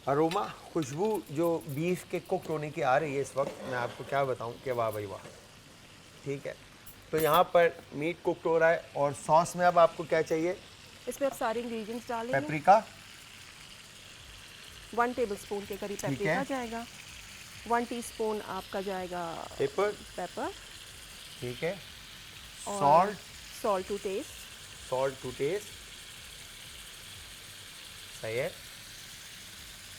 अरोमा, खुशबू जो बीफ के कुक होने की आ रही है इस वक्त, मैं आपको क्या बताऊं कि वाह भाई वाह। ठीक है, तो यहाँ पर मीट कुक हो रहा है और सॉस में अब आपको क्या चाहिए? इसमें आप सारे इंग्रेडिएंट्स डालेंगे। पेपरिका, 1 टेबलस्पून के करीब ठीक पेपरिका है। जाएगा। 1 टीस्पून आपका जाएगा पेपर, पेपर। ठीक है। और salt, salt to taste. Salt to taste, सही है।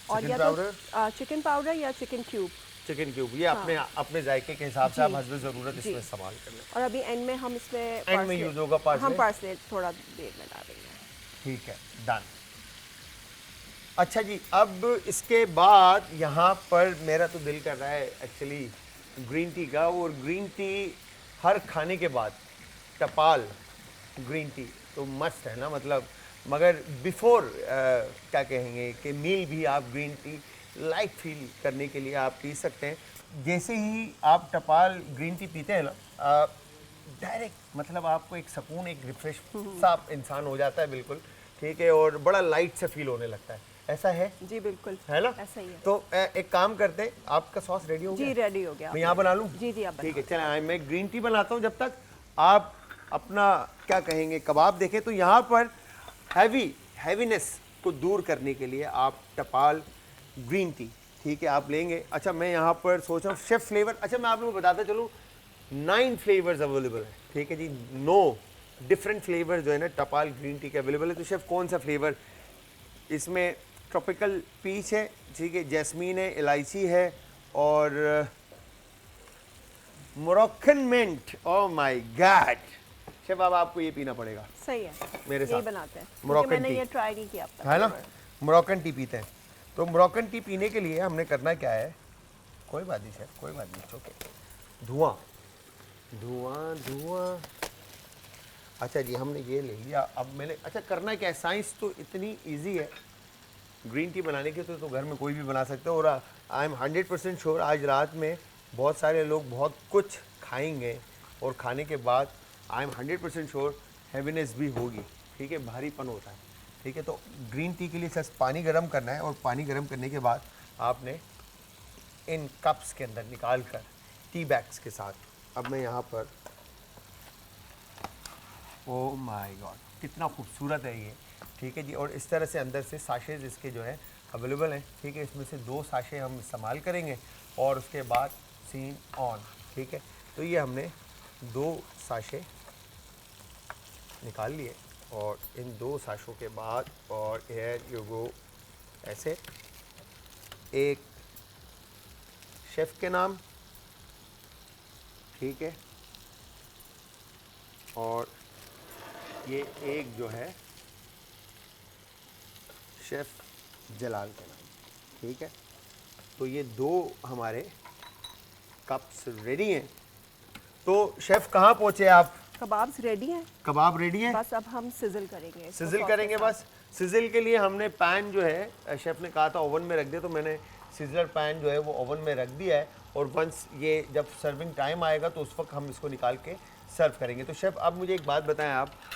और चिकन या पाउडर, तो चिकन पाउडर या चिकन क्यूब। चिकन क्यूब, ये अपने अपने जायके के हिसाब से आप हस्ब ज़रूरत जी। इसमें इस्तेमाल कर लें। और अभी एंड में हम इसमें एंड में parsley- यूज़ होगा पार्सले। हम पार्सले थोड़ा देर में डालेंगे। ठीक है, डन। अच्छा जी, अब इसके बाद यहाँ पर मेरा तो दिल कर रहा है एक्चुअली ग्रीन टी का, और ग्रीन टी हर खाने के बाद टपाल ग्रीन टी तो मस्त है ना, मतलब। मगर बिफोर क्या कहेंगे कि मील भी आप ग्रीन टी लाइट फील करने के लिए आप पी सकते हैं। जैसे ही आप टपाल ग्रीन टी पीते हैं ना, डायरेक्ट मतलब आपको एक सुकून, एक रिफ्रेश सा इंसान हो जाता है बिल्कुल, ठीक है, और बड़ा लाइट से फील होने लगता है। ऐसा है? जी बिल्कुल, है ना? ऐसा ही है। तो एक काम करते हैं, आपका सॉस रेडी हो जी गया? रेडी हो गया। मैं यहाँ बना लूँ? जी जी आप ठीक है, बनाओ। चलें मैं ग्रीन टी बनाता हूँ जब तक आप अपना क्या कहेंगे कबाब देखें। तो यहाँ पर हैवीनेस को दूर करने के लिए आप टपाल ग्रीन टी, ठीक है, आप लेंगे। अच्छा मैं यहाँ पर सोच रहा हूँ शेफ फ्लेवर, अच्छा मैं आप लोगों को बताता चलूँ 9 फ्लेवर्स अवेलेबल है, ठीक है जी। 9 डिफरेंट फ्लेवर जो है ना टपाल ग्रीन टी के अवेलेबल है। तो शेफ कौन सा फ्लेवर इसमें? ट्रॉपिकल पीच है, ठीक है, जैस्मीन है, इलायची है, और Moroccan mint. Oh my god chef, अब आपको ये पीना पड़ेगा सही है, मेरे यही साथ। बनाते हैं क्योंकि मोरक्कन मैंने टी। ये ट्राई नहीं किया अब तक। है ना, मोरक्कन टी पीते हैं। तो मोरक्कन टी पीने के लिए हमने करना क्या है? कोई बात नहीं शेफ, कोई बात नहीं, ओके। धुआं धुआं धुआं। अच्छा जी, हमने ये ले लिया। अब मैंने, अच्छा करना क्या है, साइंस तो इतनी इजी है ग्रीन टी बनाने की, तो घर में कोई भी बना सकते हो। और आई एम 100% श्योर आज रात में बहुत सारे लोग बहुत कुछ खाएंगे, और खाने के बाद आई एम 100% श्योर हैवीनेस भी होगी, ठीक है, भारीपन होता है, ठीक है। तो ग्रीन टी के लिए सिर्फ पानी गर्म करना है, और पानी गर्म करने के बाद आपने इन कप्स के अंदर निकाल कर टी बैग्स के साथ, अब मैं यहाँ पर, ओह माय गॉड कितना खूबसूरत है ये, ठीक है जी। और इस तरह से अंदर से साशेज इसके जो है अवेलेबल हैं, ठीक है। इसमें से 2 साशे हम इस्तेमाल करेंगे, और उसके बाद सीन ऑन। ठीक है, तो ये हमने 2 साशे निकाल लिए और इन 2 साशों के बाद और हेयर यू गो ऐसे एक शेफ़ के नाम, ठीक है, और ये एक जो है शेफ़ जलाल के नाम, ठीक है। तो ये 2 हमारे कप्स रेडी हैं। तो शेफ़ कहाँ पहुँचे आप? कबाब्स रेडी हैं, कबाब रेडी हैं, बस अब हम सिजल करेंगे इसको सिजिल sauce करेंगे के साथ। बस। सिजिल के लिए हमने पैन जो है शेफ़ ने कहा था ओवन में रख दे, तो मैंने सिजलर पैन जो है वो ओवन में रख दिया है और वंस ये जब सर्विंग टाइम आएगा तो उस वक्त हम इसको निकाल के सर्व करेंगे। तो शेफ़ अब मुझे एक बात बताएं,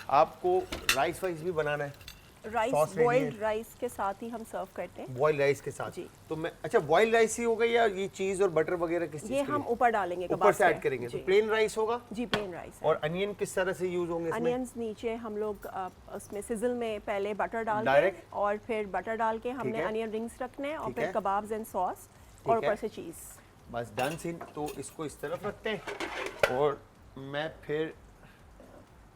आपको राइस वाइस भी बनाना है? राइस sauce ready बॉइल्ड है? राइस के साथ ही हम सर्व करते हैं। बॉइल्ड राइस के साथ? जी। तो मैं अच्छा बॉइल्ड राइस ही होगा या ये चीज़ और बटर वगैरह किस चीज़ ये के हम लिए? ऊपर डालेंगे ऊपर कबाब से ऐड करेंगे, तो जी। प्लेन राइस होगा? जी प्लेन राइस। और अनियन किस तरह से यूज़ होंगे इसमें? अनियंस नीचे हम लोग उसमें सिजल में पहले बटर डाल Direct? के और फिर बटर डाल के हमने है। अनियन रिंग्स रखने हैं और ठीक फिर है। कबाब्स एंड सॉस ठीक और है। ऊपर से चीज़। बस डन सीन। तो इसको इस तरफ रखते हैं और मैं फिर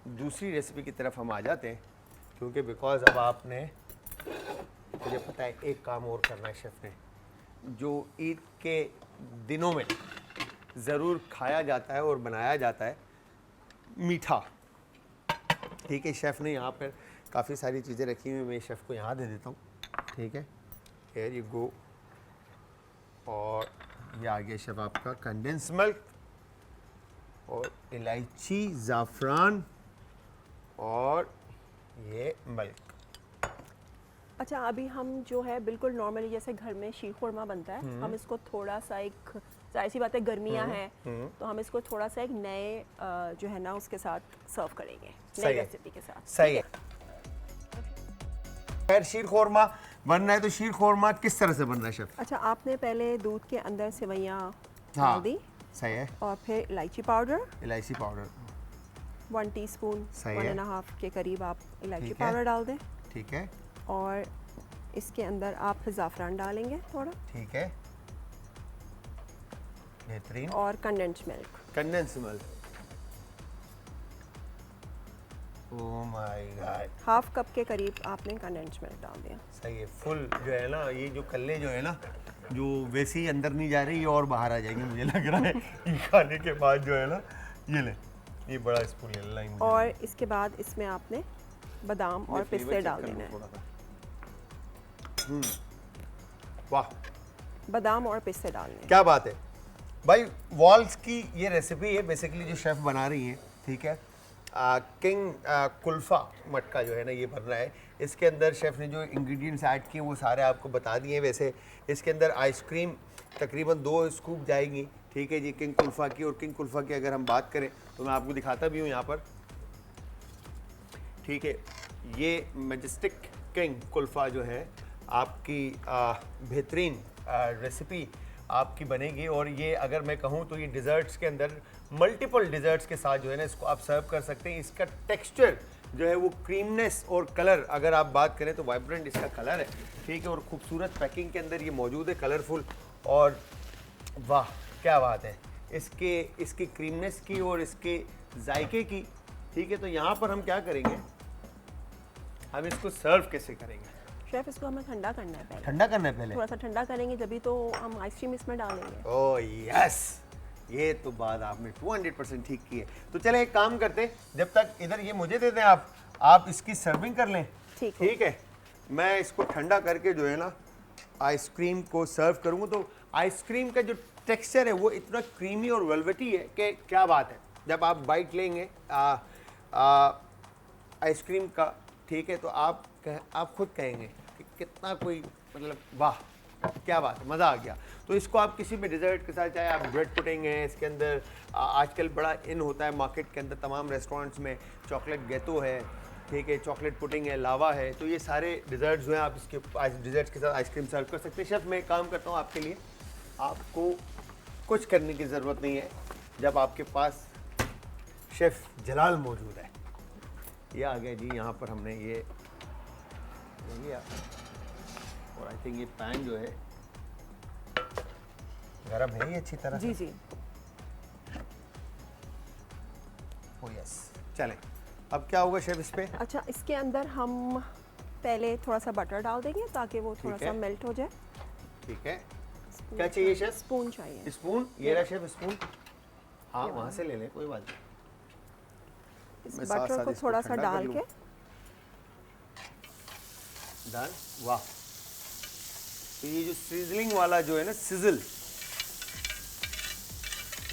दूसरी रेसिपी की तरफ हम आ जाते हैं, क्योंकि बिकॉज अब आपने, मुझे पता है एक काम और करना है शेफ़ ने, जो ईद के दिनों में ज़रूर खाया जाता है और बनाया जाता है, मीठा। ठीक है, शेफ़ ने यहाँ पर काफ़ी सारी चीज़ें रखी हुई, मैं शेफ़ को यहाँ दे देता हूँ। ठीक है, हियर यू गो। और ये आ गया शेफ़ आपका कंडेंस मिल्क और इलायची, ज़ाफ़रान और ये मिल्क। अच्छा, अभी हम जो है बिल्कुल नॉर्मली जैसे घर में शीर खुरमा बनता है, हम इसको थोड़ा सा एक, जाहिर सी बात है गर्मियाँ हैं, तो हम इसको थोड़ा सा एक नए जो है ना उसके साथ सर्व करेंगे, नई सही है। रेसिपी के साथ। सही है। खैर शीर खुरमा बनना है तो शीर खुरमा किस तरह से बनना है शेफ़? अच्छा, आपने पहले दूध के अंदर सेवइयाँ हाँ, डाल दी सही है। और फिर इलायची पाउडर इलायची पाउडर 1 टीस्पून, सही 1 है। एंड हाफ के करीब आप इलायची ठीक है। पाउडर डाल दें ठीक है। और इसके अंदर आप फिर ज़ाफ़रान डालेंगे थोड़ा ठीक है, बेहतरीन। और condensed milk. Condense milk, oh my God, half cup के करीब आपने कंडेंस्ड मिल्क डाल दिया। सही है। फुल जो है ना, ये जो कल्ले जो है ना, जो वैसे ही अंदर नहीं जा रही, ये और बाहर आ जाएंगे मुझे लग रहा है। ये खाने के बाद जो है ना, ये ले, ये बड़ा स्पून ले लाइन। और इसके बाद इसमें आपने बादाम और पिस्ते डाल देना है। वाह, बादाम और पिस्ते डालने हैं। क्या बात है भाई। वॉल्स की ये रेसिपी है बेसिकली जो शेफ़ बना रही हैं, ठीक है। किंग कुल्फ़ा मटका जो है ना, ये बन रहा है। इसके अंदर शेफ़ ने जो इंग्रेडिएंट्स ऐड किए वो सारे आपको बता दिए। वैसे इसके अंदर आइसक्रीम तकरीबन 2 स्कूप जाएगी, ठीक है जी, किंग कुल्फ़ा की। और किंग कुल्फ़ा की अगर हम बात करें तो मैं आपको दिखाता भी हूँ यहाँ पर, ठीक है। ये मैजेस्टिक किंग कुल्फ़ा जो है आपकी बेहतरीन रेसिपी आपकी बनेगी। और ये अगर मैं कहूँ तो ये डिज़र्ट्स के अंदर, मल्टीपल डिज़र्ट्स के साथ जो है ना इसको आप सर्व कर सकते हैं। इसका टेक्सचर जो है वो क्रीमनेस और कलर, अगर आप बात करें तो वाइब्रेंट इसका कलर है, ठीक है। और खूबसूरत पैकिंग के अंदर ये मौजूद है, कलरफुल। और वाह क्या बात है इसकी क्रीमनेस की और इसके जायके की, ठीक है। तो यहाँ पर हम क्या करेंगे, हम इसको सर्व कैसे करेंगे? शेफ, इसको हमें ठंडा करना है पहले। ठंडा करना है पहले? थोड़ा सा ठंडा करेंगे जभी तो हम आइसक्रीम इसमें डालेंगे। ओह यस, ये तो बात आपने 200% ठीक की है। तो चले एक काम करते हैं, जब तक इधर ये मुझे दे दें आप इसकी सर्विंग कर लें। ठीक है, मैं इसको ठंडा करके जो है ना आइसक्रीम को सर्व करूँगा। तो आइसक्रीम का जो टेक्सचर है वो इतना क्रीमी और वेलवेटी है कि क्या बात है। जब आप बाइट लेंगे आइसक्रीम का, ठीक है, तो आप खुद कहेंगे कि कितना कोई मतलब वाह क्या बात है, मज़ा आ गया। तो इसको आप किसी भी डिज़र्ट के साथ, चाहे आप ब्रेड पुडिंग है इसके अंदर, आजकल बड़ा इन होता है मार्केट के अंदर तमाम रेस्टोरेंट्स में, चॉकलेट गैतो है, ठीक है, चॉकलेट पुडिंग है, लावा है, तो ये सारे डिज़र्ट्स जो हैं आप इसके डिज़र्ट्स के साथ आइसक्रीम सर्व कर सकते हैं। शेफ़ मैं काम करता हूँ आपके लिए, आपको कुछ करने की ज़रूरत नहीं है जब आपके पास शेफ़ जलाल मौजूद है। ये आ गया जी, यहाँ पर हमने ये लिया और आई थिंक ये पैन जो है गरम है ये अच्छी तरह जी जी। ओ यस, चले अब क्या होगा शेफ इस पे? अच्छा, इसके अंदर हम पहले थोड़ा सा बटर डाल देंगे ताकि वो थोड़ा ठीक है। सा मेल्ट हो जाए। ठीक है, क्या चाहिए शेफ? स्पून चाहिए। स्पून, ये रहा शेफ स्पून। हाँ वहाँ से ले लें, कोई बात नहीं। इस मैं साथ बटर साथ को इसको थोड़ा सा ठंडा कर डाल लूं। के डन, वाह। तो ये जो सिजलिंग वाला जो है ना, सिजल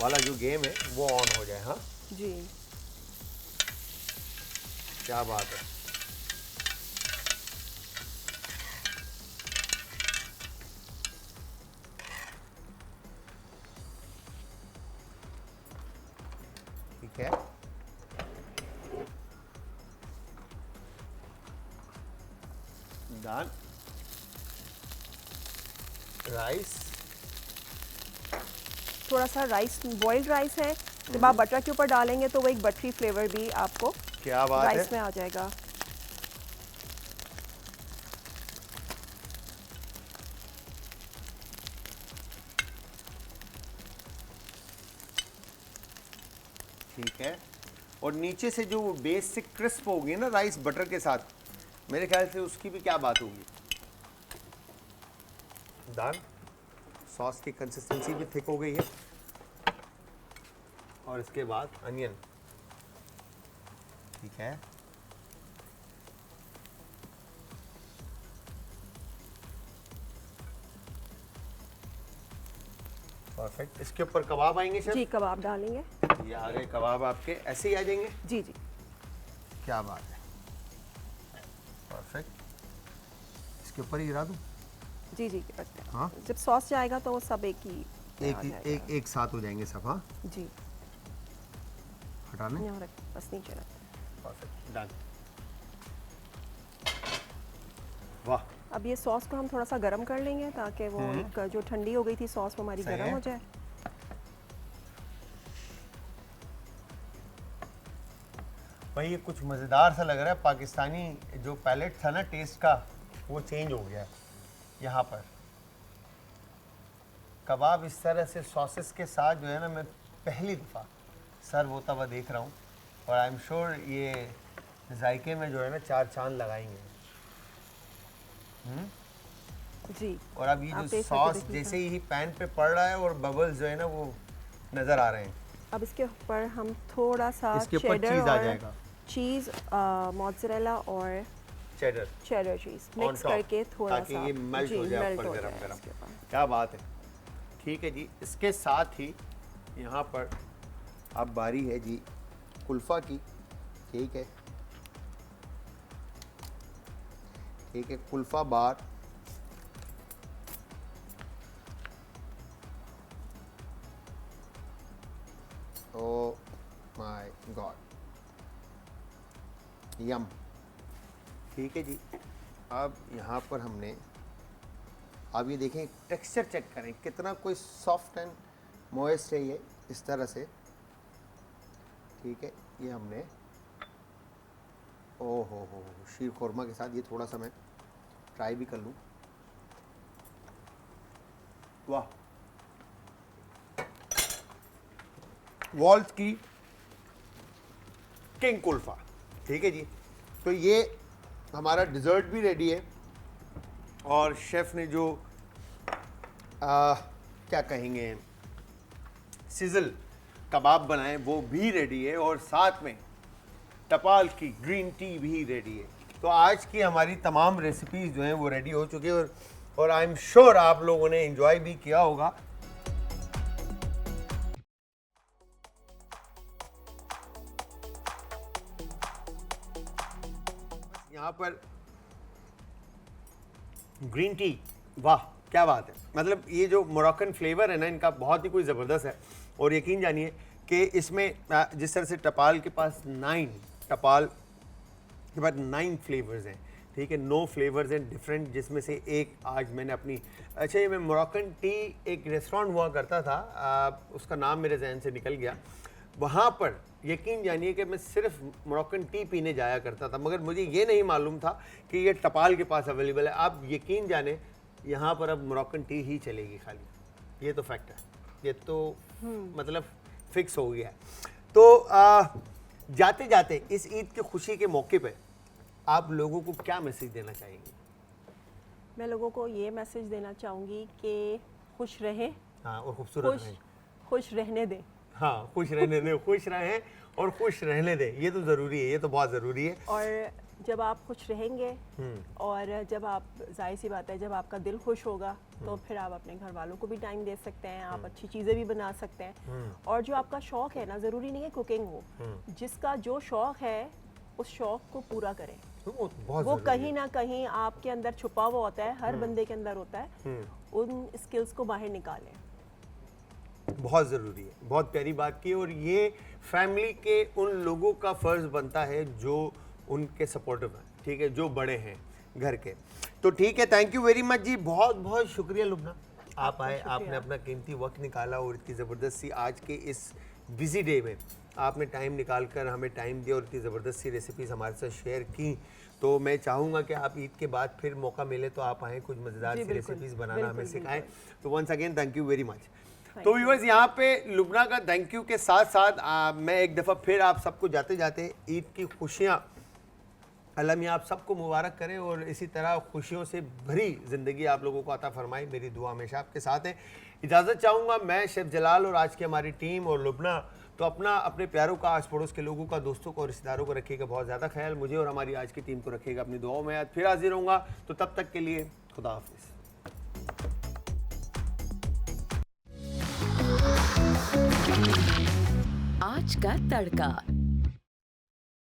वाला जो गेम है वो ऑन हो जाए। हाँ जी। क्या बात है। ठीक है, डन। राइस, थोड़ा सा राइस, बॉइल्ड राइस है, जब आप बटर के ऊपर डालेंगे तो वो एक बटरी फ्लेवर भी आपको क्या बात है। राइस में आ जाएगा। ठीक है, और नीचे से जो बेस से क्रिस्प होगी ना राइस बटर के साथ, मेरे ख्याल से उसकी भी क्या बात होगी। दाल सॉस की कंसिस्टेंसी भी थिक हो गई है, और इसके बाद अनियन। ठीक है, परफेक्ट। इसके ऊपर कबाब आएंगे जी, शेफ? कबाब डालेंगे। ये आ गए कबाब आपके, ऐसे ही आ जाएंगे। जी जी। क्या बात है, परफेक्ट। इसके ऊपर ही गिरा दूं? जी जी, रखते हैं। हाँ। जब सॉस जाएगा तो वो सब एक ही में आ जाएगा। एक साथ हो जाएंगे सब। हाँ, जी, हटाने। यहाँ रख, बस नीचे रख। Perfect, done. वाह, अब ये सॉस को हम थोड़ा सा गर्म कर लेंगे ताकि वो एक जो ठंडी हो गई थी सॉस वो हमारी सही गर्म है। हो जाए। भाई ये कुछ मज़ेदार सा लग रहा है। पाकिस्तानी जो पैलेट था ना टेस्ट का, वो चेंज हो गया है यहाँ पर। कबाब इस तरह से सॉसेस के साथ जो है ना, मैं पहली दफ़ा सर्व होता हुआ देख रहा हूँ, और आई एम श्योर ये जायके में जो है ना चार चांद लगाएंगे। जी, और अब ये आप जो टेस्ट करके सॉस देखिए। जैसे ही पैन पे पड़ रहा है और बबल्स जो है ना वो नज़र आ रहे हैं। अब इसके ऊपर हम थोड़ा सा इसके ऊपर cheddar चीज़ आ और जाएगा, चीज़, मोज़रेला और cheddar cheddar cheese On mix top, करके थोड़ा ताकि सा ये मेल्ट जी, हो जाए मेल्ट ऊपर हो गरम जाए गरम। इसके ऊपर। क्या बात है। ठीक है जी, इसके साथ ही यहाँ पर अब बारी है जी कुल्फ़ा की। ठीक है, ठीक है, कुल्फ़ा बार। ओ माय गॉड, यम। ठीक है जी, अब यहाँ पर हमने, अब ये देखें टेक्सचर चेक करें कितना कोई सॉफ्ट एंड मॉइस्ट है ये, इस तरह से। ठीक है, ये हमने, ओ हो शीर खुरमा के साथ ये थोड़ा सा मैं ट्राई भी कर लूँ। वाह, वॉल्स की किंग कुल्फ़ा। ठीक है जी, तो ये हमारा डिज़र्ट भी रेडी है, और शेफ़ ने जो क्या कहेंगे सिजल कबाब बनाए वो भी रेडी है, और साथ में टपाल की ग्रीन टी भी रेडी है। तो आज की हमारी तमाम रेसिपीज़ जो हैं वो रेडी हो चुकी है, और आई एम श्योर आप लोगों ने एंजॉय भी किया होगा। यहाँ पर ग्रीन टी, वाह क्या बात है। मतलब ये जो मोरक्कन फ्लेवर है ना इनका बहुत ही कोई ज़बरदस्त है, और यकीन जानिए कि इसमें जिस तरह से टपाल के पास 9 टपाल के बाद 9 फ्लेवर्स हैं। ठीक है, 9 फ्लेवर्स हैं डिफरेंट, जिसमें से एक आज मैंने अपनी, अच्छा ये मैं मोरक्कन टी, एक रेस्टोरेंट हुआ करता था, उसका नाम मेरे जहन से निकल गया, वहाँ पर यकीन जानिए कि मैं सिर्फ मोरक्कन टी पीने जाया करता था, मगर मुझे ये नहीं मालूम था कि ये टपाल के पास अवेलेबल है। आप यकीन जाने यहाँ पर अब मोरक्कन टी ही चलेगी खाली। ये तो फैक्ट है, ये तो मतलब फिक्स हो गया है। तो जाते जाते इस ईद की खुशी के मौके पे आप लोगों को क्या मैसेज देना चाहेंगे? मैं लोगों को ये मैसेज देना चाहूँगी कि खुश रहें, हाँ, और खूबसूरत खुश रहें। खुश रहने दें। हाँ, खुश रहने दें, खुश रहें और खुश रहने दें, ये तो ज़रूरी है, ये तो बहुत ज़रूरी है। और जब आप खुश रहेंगे और जब आप, जाहिर सी बात है, जब आपका दिल खुश होगा तो फिर आप अपने घर वालों को भी टाइम दे सकते हैं, आप अच्छी चीज़ें भी बना सकते हैं। और जो आपका शौक़ है ना, ज़रूरी नहीं है कुकिंग हो, जिसका जो शौक़ है उस शौक़ को पूरा करें। तो वो बहुत वो ज़रूरी कहीं ना कहीं आपके अंदर छुपा हुआ होता है, हर बंदे के अंदर होता है। उन स्किल्स को बाहर निकालें। बहुत ज़रूरी है, बहुत प्यारी बात की। और ये फैमिली के उन लोगों का फ़र्ज़ बनता है जो उनके सपोर्टिव हैं, ठीक है, जो बड़े हैं घर के। तो ठीक है, थैंक यू वेरी मच जी, बहुत बहुत शुक्रिया लुबना, आप आए, आपने अपना कीमती वक्त निकाला और इतनी ज़बरदस्त सी आज के इस बिज़ी डे में आपने टाइम निकाल कर हमें टाइम दिया और इतनी ज़बरदस्त सी रेसिपीज़ हमारे साथ शेयर की। तो मैं चाहूँगा कि आप ईद के बाद फिर मौका मिले तो आप आएँ, कुछ मज़ेदार जी, सी बिल्कुल, रेसिपीज़ बनाना हमें बिल्कुल, सिखाएँ। बिल्कुल। तो once again thank you very much. तो व्यूअर्स, यहाँ पे लुबना का थैंक यू के साथ साथ मैं एक दफ़ा फिर आप सबको जाते जाते ईद की खुशियाँ, अल्लाह मियाँ आप सबको मुबारक करें और इसी तरह खुशियों से भरी ज़िंदगी आप लोगों को अता फरमाए। मेरी दुआ हमेशा आपके साथ है। इजाज़त चाहूँगा मैं, शेफ जलाल और आज की हमारी टीम और लुबना। तो अपना, अपने प्यारों का, आस पड़ोस के लोगों का, दोस्तों को और रिश्तेदारों को रखिएगा बहुत ज़्यादा ख्याल। मुझे और हमारी आज की टीम को रखिएगा अपनी दुआओं में। आज फिर हाजिर होऊंगा, तो तब तक के लिए खुदा हाफिज़। आज का तड़का।